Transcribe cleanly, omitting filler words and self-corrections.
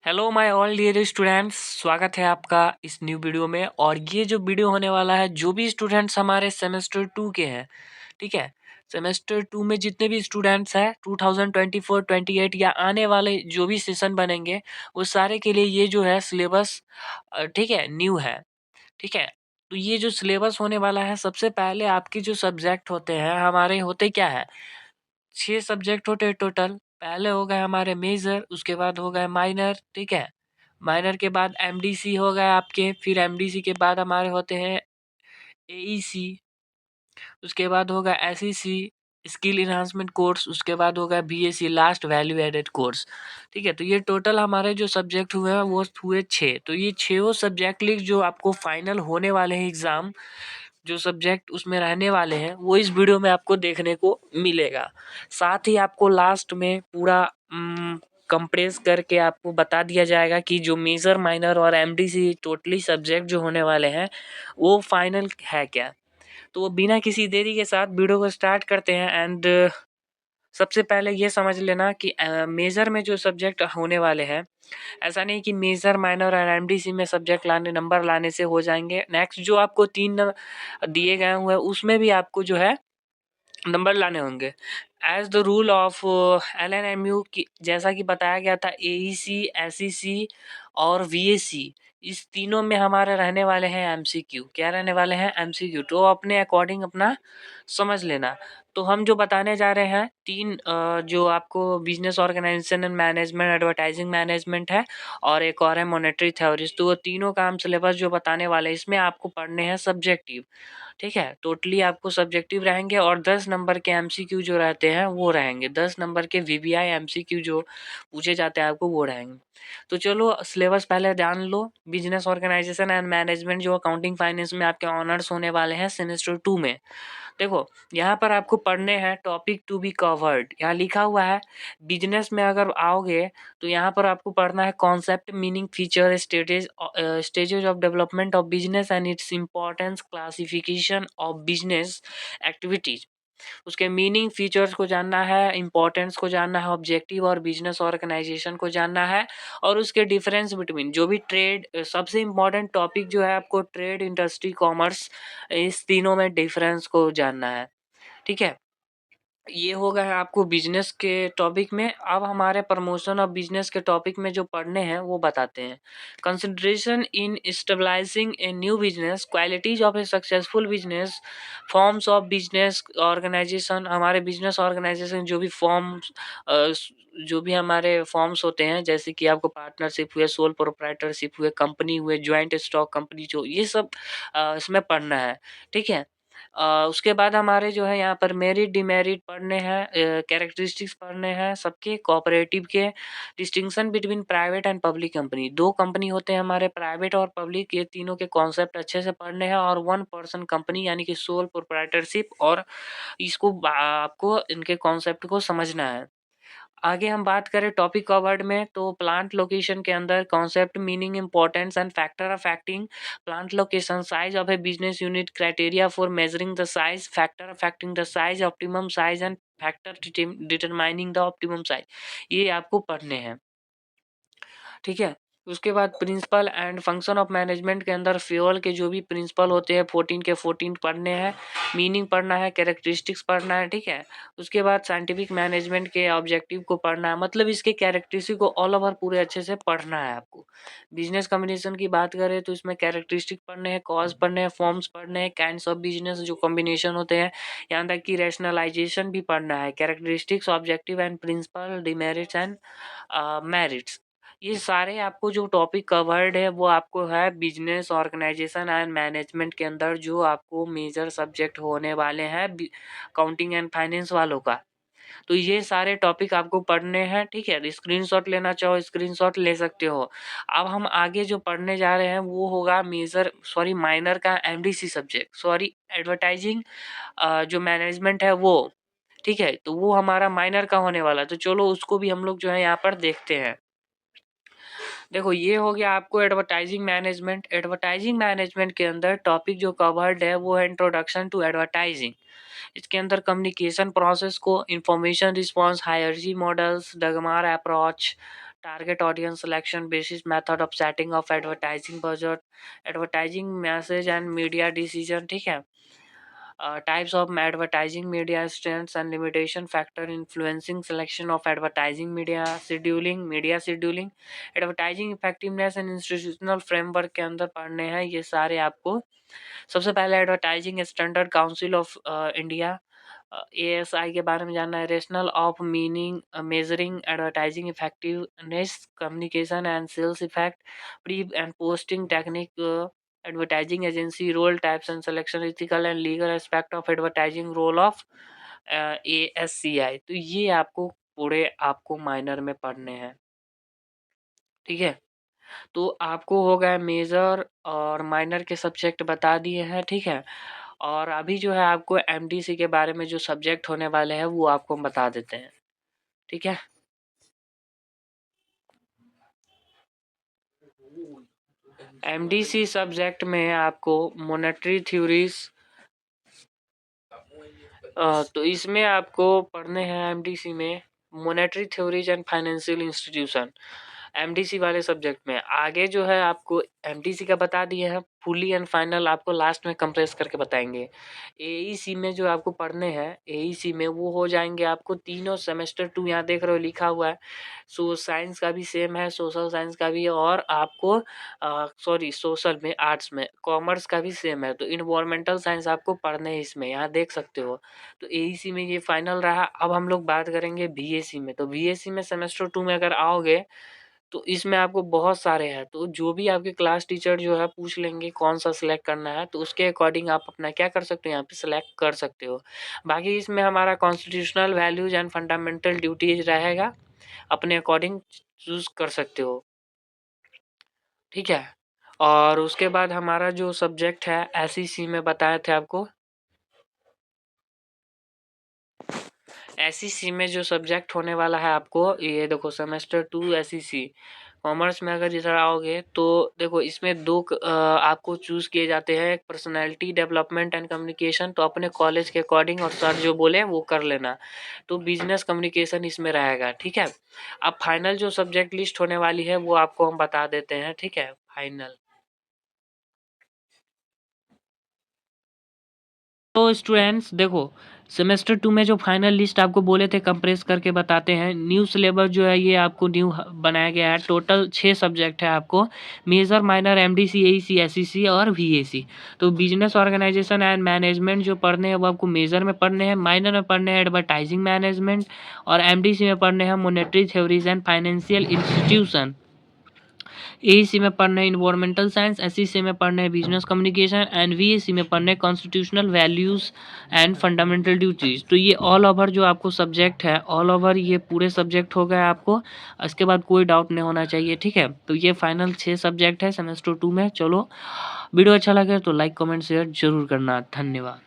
Hello my all dear students, स्वागत है आपका इस न्यू वीडियो में। और ये जो वीडियो होने वाला है, जो भी स्टूडेंट्स हमारे सेमेस्टर 2 के हैं, ठीक है। सेमेस्टर 2 में जितने भी स्टूडेंट्स हैं 2024-28 या आने वाले जो भी सेशन बनेंगे, वो सारे के लिए ये जो है सिलेबस ठीक है, न्यू है। ठीक है। तो ये जो सिलेबस होने वाला है, सबसे पहले आपके जो सब्जेक्ट होते हैं, हमारे होते क्या है, 6 सब्जेक्ट होते हैं टोटल। पहले हो गए हमारे मेजर, उसके बाद हो गए माइनर, ठीक है। माइनर के बाद एमडीसी हो गए आपके, फिर एमडीसी के बाद हमारे होते हैं एईसी, उसके बाद होगा एसईसी स्किल इन्हांसमेंट कोर्स, उसके बाद होगा BSc last value added course. ठीक है। तो ये टोटल हमारे जो सब्जेक्ट हुए हैं वो हुए 6। तो ये 6 सब्जेक्ट लिख जो आपको फाइनल होने वाले हैं एग्जाम, जो सब्जेक्ट उसमें रहने वाले हैं, वो इस वीडियो में आपको देखने को मिलेगा। साथ ही आपको लास्ट में पूरा कंप्रेस करके आपको बता दिया जाएगा कि जो मेजर माइनर और एमडीसी टोटली सब्जेक्ट जो होने वाले हैं वो फाइनल है क्या। तो वो बिना किसी देरी के साथ वीडियो को स्टार्ट करते हैं। एंड सबसे पहले ये समझ लेना कि मेजर में जो सब्जेक्ट होने वाले हैं, ऐसा नहीं कि मेजर माइनर और एमडीसी में सब्जेक्ट लाने नंबर लाने से हो जाएंगे। नेक्स्ट जो आपको 3 दिए गए हुए हैं उसमें भी आपको जो है नंबर लाने होंगे। As the rule of LNMU की, जैसा कि बताया गया था, एईसी, एसईसी और वीएसी, इस तीनों में हमारे रहने वाले हैं एमसीक्यू। क्या रहने वाले हैं? एमसीक्यू। तो अपने अकॉर्डिंग अपना समझ लेना। तो हम जो बताने जा रहे हैं 3 जो आपको business organisation and management, advertising management है, और एक और है मॉनेटरी थ्योरीज। तो वो तीनों का हम सिलेबस जो बताने वाले हैं, इसमें आपको पढ़ने हैं सब्जेक्टिव। ठीक है। टोटली आपको सब्जेक्टिव रहेंगे और 10 नंबर के एमसीक्यू जो रहते हैं वो रहेंगे। 10 नंबर के वीवीआई एमसीक्यू जो पूछे जाते हैं आपको वो रहेंगे। तो चलो सिलेबस पहले जान लो। बिजनेस ऑर्गेनाइजेशन एंड मैनेजमेंट जो अकाउंटिंग फाइनेंस में आपके ऑनर्स होने वाले हैं सेमेस्टर 2 में। देखो, यहाँ पर आपको पढ़ने हैं टॉपिक टू बी कवर्ड। यहाँ लिखा हुआ है बिजनेस में अगर आओगे तो यहाँ पर आपको पढ़ना है concept, meaning, feature, stages of development of business and its importance, classification of business activities. उसके मीनिंग, फीचर्स को जानना है, इंपॉर्टेंस को जानना है, ऑब्जेक्टिव और बिजनेस ऑर्गेनाइजेशन को जानना है, और उसके डिफरेंस बिटवीन जो भी ट्रेड, सबसे इम्पोर्टेंट टॉपिक जो है आपको ट्रेड, इंडस्ट्री, कॉमर्स, इस तीनों में डिफरेंस को जानना है। ठीक है। ये हो गया है आपको बिजनेस के टॉपिक में। अब हमारे प्रमोशन ऑफ बिजनेस के टॉपिक में जो पढ़ने हैं वो बताते हैं। Consideration in stabilising a new business, qualities of a successful business, forms of business organisation. हमारे बिजनेस ऑर्गेनाइजेशन जो भी फॉर्म्स, जो भी हमारे फॉर्म्स होते हैं, जैसे कि आपको पार्टनरशिप हुए, सोल प्रोप्राइटरशिप हुए, कंपनी हुए, ज्वाइंट स्टॉक कंपनी, जो ये सब इसमें पढ़ना है। ठीक है। उसके बाद हमारे जो है यहाँ पर मेरिट, डिमेरिट पढ़ने हैं, कैरेक्टरिस्टिक्स पढ़ने हैं सबके, कोऑपरेटिव के, distinction between private and public company. 2 company होते हैं हमारे, प्राइवेट और पब्लिक, ये तीनों के कॉन्सेप्ट अच्छे से पढ़ने हैं। और 1 पर्सन कंपनी यानी कि सोल प्रोप्राइटरशिप, और इसको आपको इनके कॉन्सेप्ट को समझना है। आगे हम बात करें टॉपिक कवर्ड में, तो प्लांट लोकेशन के अंदर concept, meaning, importance and factor affecting plant location, size of a business unit, criteria for measuring the size, factor affecting the size, optimum size and factor determining the optimum size, ये आपको पढ़ने हैं। ठीक है। उसके बाद principle and function of management के अंदर फ्यूल के जो भी प्रिंसिपल होते हैं 14 के 14 पढ़ने हैं, मीनिंग पढ़ना है, कैरेक्टरिस्टिक्स पढ़ना है। ठीक है। उसके बाद साइंटिफिक मैनेजमेंट के ऑब्जेक्टिव को पढ़ना है, मतलब इसके कैरेक्टरिस्टिक को ऑल ओवर पूरे अच्छे से पढ़ना है आपको। बिजनेस कॉम्बिनेशन की बात करें तो इसमें कैरेक्टरिस्टिक पढ़ने हैं, कॉज पढ़ने हैं, फॉर्म्स पढ़ने हैं, काइंड्स ऑफ बिजनेस जो कॉम्बिनेशन होते हैं, यहाँ तक कि रैशनलाइजेशन भी पढ़ना है, characteristics, objective and principle, demerits and merits. ये सारे आपको जो टॉपिक कवर्ड है वो आपको है बिजनेस ऑर्गेनाइजेशन एंड मैनेजमेंट के अंदर, जो आपको मेजर सब्जेक्ट होने वाले हैं अकाउंटिंग एंड फाइनेंस वालों का। तो ये सारे टॉपिक आपको पढ़ने हैं। ठीक है। स्क्रीनशॉट लेना चाहो स्क्रीनशॉट ले सकते हो। अब हम आगे जो पढ़ने जा रहे हैं वो होगा माइनर का एमडीसी सब्जेक्ट, एडवर्टाइजिंग जो मैनेजमेंट है वो। ठीक है। तो वो हमारा माइनर का होने वाला है। तो चलो उसको भी हम लोग जो है यहाँ पर देखते हैं। देखो, ये हो गया आपको एडवर्टाइजिंग मैनेजमेंट। एडवर्टाइजिंग मैनेजमेंट के अंदर टॉपिक जो कवर्ड है वो है इंट्रोडक्शन टू एडवर्टाइजिंग। इसके अंदर कम्युनिकेशन प्रोसेस को, information response, hierarchy models, DAGMAR approach, target audience selection, basis method of setting of advertising budget, advertising message and media decision, ठीक है। Types of advertising media strengths and limitation factor influencing selection of advertising media scheduling, advertising effectiveness and institutional framework के अंदर पढ़ने हैं ये सारे आपको। सबसे पहले advertising standard council of India, ASI के बारे में जानना है। Rational of meaning measuring advertising effectiveness, communication and sales effect, pre and posting technique, advertising agency role types and selection, ethical and legal aspect of advertising role of ASCI। तो ये आपको पूरे आपको माइनर में पढ़ने हैं, ठीक है। तो आपको हो गया मेजर और माइनर के सब्जेक्ट बता दिए हैं, ठीक है। और अभी जो है आपको MDC के बारे में जो सब्जेक्ट होने वाले हैं वो आपको हम बता देते हैं, ठीक है। MDC सब्जेक्ट में आपको मॉनेटरी थ्योरीज, तो इसमें आपको पढ़ने हैं MDC में monetary theories and financial institution, MDC वाले सब्जेक्ट में। आगे जो है आपको MDC का बता दिए हैं, फुली एंड फाइनल आपको लास्ट में कंप्रेस करके बताएंगे। AEC में जो आपको पढ़ने हैं AEC में वो हो जाएंगे आपको तीनों सेमेस्टर 2, यहाँ देख रहे हो लिखा हुआ है। सो साइंस का भी सेम है, सोशल साइंस का भी, और आपको सोशल में आर्ट्स में कॉमर्स का भी सेम है। तो इन्वायरमेंटल साइंस आपको पढ़ने हैं इसमें, यहाँ देख सकते हो। तो AEC में ये फाइनल रहा। अब हम लोग बात करेंगे BAC में। तो BAC में सेमेस्टर 2 में अगर आओगे तो इसमें आपको बहुत सारे हैं। तो जो भी आपके क्लास टीचर जो है पूछ लेंगे कौन सा सिलेक्ट करना है, तो उसके अकॉर्डिंग आप अपना क्या कर सकते हो, यहाँ पे सिलेक्ट कर सकते हो। बाकी इसमें हमारा constitutional values and fundamental duties रहेगा, अपने अकॉर्डिंग चूज कर सकते हो, ठीक है। और उसके बाद हमारा जो सब्जेक्ट है SEC में बताए थे आपको, SEC में जो सब्जेक्ट होने वाला है आपको, ये देखो सेमेस्टर 2 SEC कॉमर्स में अगर इधर आओगे तो देखो इसमें दो आपको चूज किए जाते हैं, एक पर्सनैलिटी डेवलपमेंट एंड कम्युनिकेशन, तो अपने कॉलेज के अकॉर्डिंग और सर जो बोले वो कर लेना। तो बिजनेस कम्युनिकेशन इसमें रहेगा, ठीक है। अब फाइनल जो सब्जेक्ट लिस्ट होने वाली है वो आपको हम बता देते हैं, ठीक है। फाइनल तो स्टूडेंट्स देखो, सेमेस्टर 2 में जो फाइनल लिस्ट आपको बोले थे कंप्रेस करके बताते हैं। न्यू सिलेबस जो है ये आपको न्यू बनाया गया है। टोटल 6 सब्जेक्ट है आपको, major minor MDC AEC SEC और VAC। तो बिजनेस ऑर्गेनाइजेशन एंड मैनेजमेंट जो पढ़ने हैं वो आपको मेजर में पढ़ने हैं, माइनर में पढ़ने हैं एडवर्टाइजिंग मैनेजमेंट, और MDC में पढ़ने हैं monetary theories and financial institution. AEC में पढ़ने हैं इन्वायरमेंटल साइंस, SEC में पढ़ने हैं बिजनेस कम्युनिकेशन, एंड VAC में पढ़ने हैं constitutional values and fundamental duties. तो ये ऑल ओवर जो आपको सब्जेक्ट है, ऑल ओवर ये पूरे सब्जेक्ट हो गए आपको। इसके बाद कोई डाउट नहीं होना चाहिए, ठीक है। तो ये फाइनल 6 सब्जेक्ट है सेमेस्टर 2 में। चलो वीडियो अच्छा लगे तो लाइक कमेंट शेयर जरूर करना, धन्यवाद।